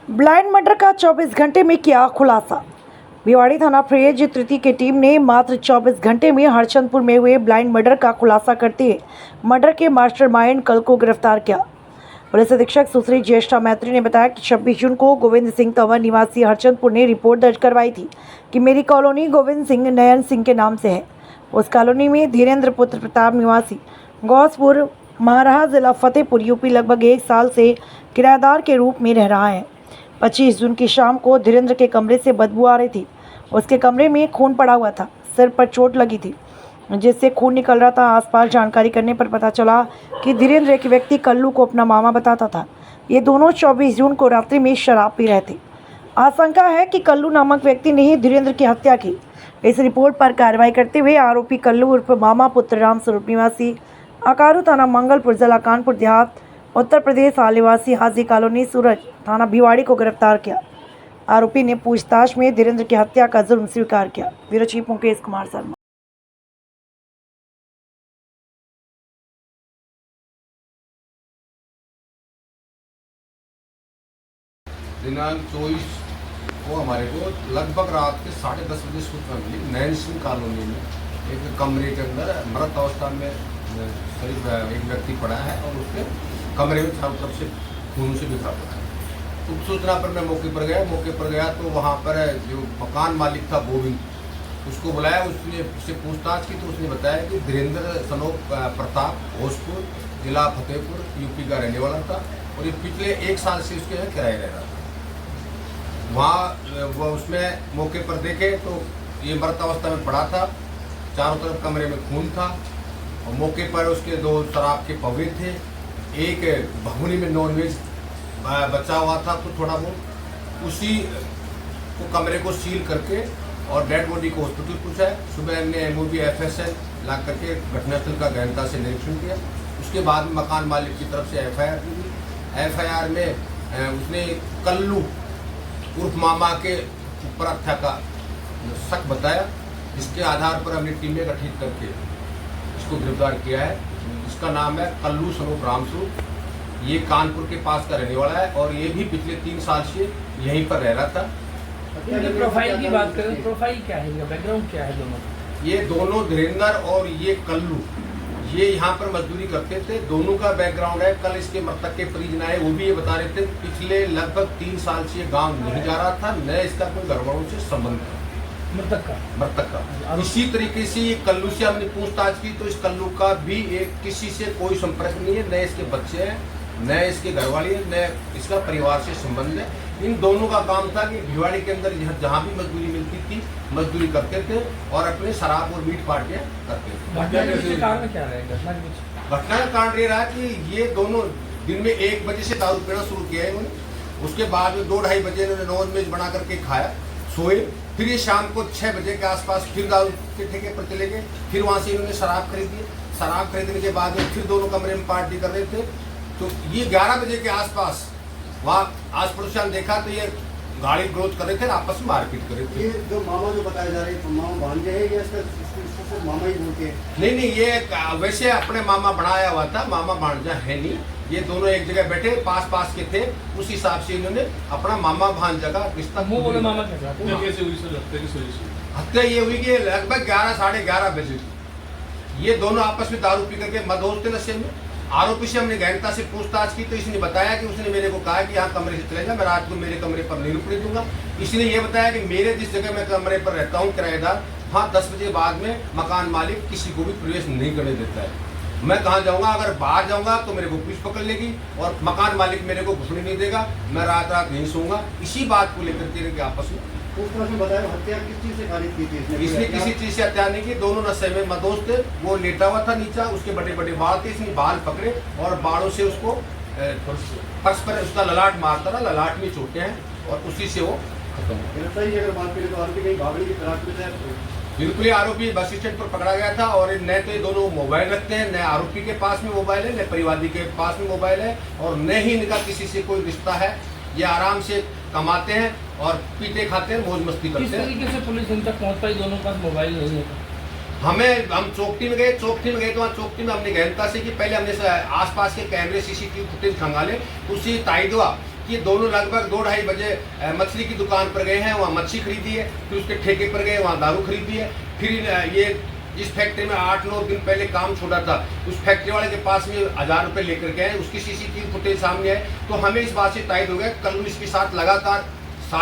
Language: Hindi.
ब्लाइंड मर्डर का 24 घंटे में किया खुलासा। भिवाड़ी थाना प्रेज तृतीय की टीम ने मात्र 24 घंटे में हरचंदपुर में हुए ब्लाइंड मर्डर का खुलासा करते हुए मर्डर के मास्टरमाइंड कल को गिरफ्तार किया। पुलिस अधीक्षक सुश्री ज्येष्ठा मैत्री ने बताया कि 26 जून को गोविंद सिंह तंवर निवासी हरचंदपुर ने रिपोर्ट दर्ज करवाई थी कि मेरी कॉलोनी गोविंद सिंह नयन सिंह के नाम से है। उस कॉलोनी में धीरेन्द्र पुत्र प्रताप निवासी गौसपुर महाराहा जिला फतेहपुर यूपी लगभग 1 साल से किराएदार के रूप में रह रहा है। 25 जून की शाम को धीरेन्द्र के कमरे से बदबू आ रही थी। उसके कमरे में खून पड़ा हुआ था, सिर पर चोट लगी थी जिससे खून निकल रहा था। आसपास जानकारी करने पर पता चला कि धीरेन्द्र एक व्यक्ति कल्लू को अपना मामा बताता था। ये दोनों 24 जून को रात्रि में शराब पी रहे थे। आशंका है कि कल्लू नामक व्यक्ति ने ही धीरेन्द्र की हत्या की। इस रिपोर्ट पर कार्रवाई करते हुए आरोपी कल्लू उर्फ मामा पुत्र राम स्वरूप निवासी अकारू थाना मंगलपुर जिला कानपुर देहात उत्तर प्रदेश आदिवासी हाजी कॉलोनी सूरज थाना भिवाड़ी को गिरफ्तार किया। आरोपी ने पूछताछ में धीरेन्द्र की हत्या का जुर्म स्वीकार किया। Bureau chief Mukesh Kumar Sharma. दिनांक 24 को हमारे को लगभग रात के 10:30 बजे सूचना मिली। नैन सिंह कॉलोनी में एक कमरे के अंदर मृत अवस्था में करीब एक व्यक्ति पड़ा है और उसके कमरे में चारों तरफ से खून से बिखरा पड़ा है। उस सूचना पर मैं मौके पर गया तो वहाँ पर जो मकान मालिक था गोविंद, उसको बुलाया। उससे पूछताछ की तो उसने बताया कि धीरेन्द्र सनोप प्रताप भोजपुर जिला फतेहपुर यूपी का रहने वाला था और ये पिछले 1 साल से उसके यहाँ किराए रह रहा था। वहाँ वो उसमें मौके पर देखे तो ये मृत अवस्था में पड़ा था, चारों तरफ कमरे में खून था और मौके पर उसके 2 शराब के पवे थे, एक भगोनी में नॉनवेज बचा हुआ था तो थोड़ा बहुत उसी को कमरे को सील करके और डेड बॉडी को हॉस्पिटल पहुँचाया। सुबह हमने MOB FSL ला करके घटनास्थल का गहनता से निरीक्षण किया। उसके बाद में मकान मालिक की तरफ से FIR की गई। FIR में उसने कल्लू उर्फ मामा के ऊपर हत्या का शक बताया। इसके आधार पर हमने टीमें गठित करके इसको गिरफ्तार किया है। इसका नाम है कल्लू सनोप रामस्वरूप। ये कानपुर के पास का रहने वाला है और ये भी पिछले 3 साल से यहीं पर रह रहा था। प्रोफाइल की बात करें, प्रोफाइल क्या है, बैकग्राउंड क्या है दोनों? ये दोनों धीरेन्द्र और ये कल्लू ये यहाँ पर मजदूरी करते थे। दोनों का बैकग्राउंड है। कल इसके मृतक के परिजन आए, वो भी ये बता रहे थे पिछले लगभग 3 साल से गांव नहीं जा रहा था, न इसका कोई घरवालों से संबंध था मृतक का। इसी तरीके से ये कल्लू से हमने पूछताछ की तो इस कल्लू का भी किसी से कोई संपर्क नहीं है, न इसके बच्चे हैं, न इसके घरवाली है, न इसका परिवार से संबंध है। इन दोनों का काम था कि भिवाड़ी के अंदर जहाँ भी मजदूरी मिलती थी मजदूरी करते थे और अपने शराब और मीट पार्टियाँ करते थे। घटना का कारण ये रहा कि ये दोनों दिन में 1 बजे से दारू पीना शुरू किया है इन्होंने। उसके बाद में 2-2:30 बजे इन्होंने नॉनवेज बना करके खाया, सोए। फिर ये शाम को 6 बजे के आसपास फिर दारू के ठेके पर चले गए। फिर वहाँ से इन्होंने शराब खरीदी। शराब खरीदने के बाद में फिर दोनों कमरे में पार्टी कर रहे थे। तो ये 11 बजे के आसपास वहाँ आस पड़ोसियों ने देखा तो ये गाड़ी ग्रोथ कर रहे थे, आपस में मारपीट कर रहे थे। ये जो मामा जो बताया जा रहे हैं, तो मामा भांजे हैं या इसका मामा ही बोलते हैं? नहीं, ये वैसे अपने मामा बनाया हुआ था, मामा भांजा है नहीं। ये दोनों एक जगह बैठे पास के थे, उस हिसाब से इन्होंने अपना मामा भांजा का रिश्ता। हत्या ये हुई कि लगभग 11-11:30 बजे ये दोनों आपस में दारू पी करके मदहोश थे नशे में। आरोपी से हमने गहनता से पूछताछ की तो इसने बताया कि उसने मेरे को कहा कि यहाँ कमरे से चले जा, मैं रात को मेरे कमरे पर नहीं रुकने दूंगा। इसने ये बताया कि मेरे जिस जगह मैं कमरे पर रहता हूँ किराएदार, वहाँ 10 बजे बाद में मकान मालिक किसी को भी प्रवेश नहीं करने देता है। मैं कहाँ जाऊँगा, अगर बाहर जाऊँगा तो मेरे को पुलिस पकड़ लेगी और मकान मालिक मेरे को घुसने नहीं देगा, मैं रात नहीं सोऊंगा। इसी बात को लेकर के आपस में बताया हत्या किस चीज से खारिज की थी इसने किसी चीज से हत्या नहीं की। दोनों नशे में मदोश थे। वो लेटा हुआ था नीचा, उसके बड़े बाल थे, इसने बाल पकड़े और बालों से उसको फर्श पर उसका ललाट मारता रहा। ललाट में चोटें हैं और उसी से वो खत्म हो गया। अगर बात करें तो आरोपी कहीं भागने की तलाश में था? बिल्कुल ही आरोपी बस स्टैंड पर पकड़ा गया था और न तो ये दोनों मोबाइल रखते हैं, न आरोपी के पास में मोबाइल है, न परिवादी के पास में मोबाइल है और न ही इनका किसी से कोई रिश्ता है। ये आराम से कमाते हैं और पीते खाते हैं, मौज मस्ती करते हैं। किस तरीके से पुलिस इन तक पहुंच पाई? दोनों के पास मोबाइल नहीं है। हम चौकटी में गए तो वहाँ चौकटी में हमने गहनता से कि पहले हमने आसपास के कैमरे CCTV फुटेज खंगाले। उससे तायद हुआ कि ये दोनों लगभग 2-2:30 बजे मछली की दुकान पर गए हैं, वहाँ मच्छी खरीदी है, फिर उसके ठेके पर गए, वहाँ दारू खरीदी है। फिर ये जिस फैक्ट्री में 8-9 दिन पहले काम छोड़ा था, उस फैक्ट्री वाले के पास में 1000 रुपये लेकर गए, उसकी CCTV फुटेज सामने है। तो हमें इस बात से तायद हो गया, कल इसके साथ लगातार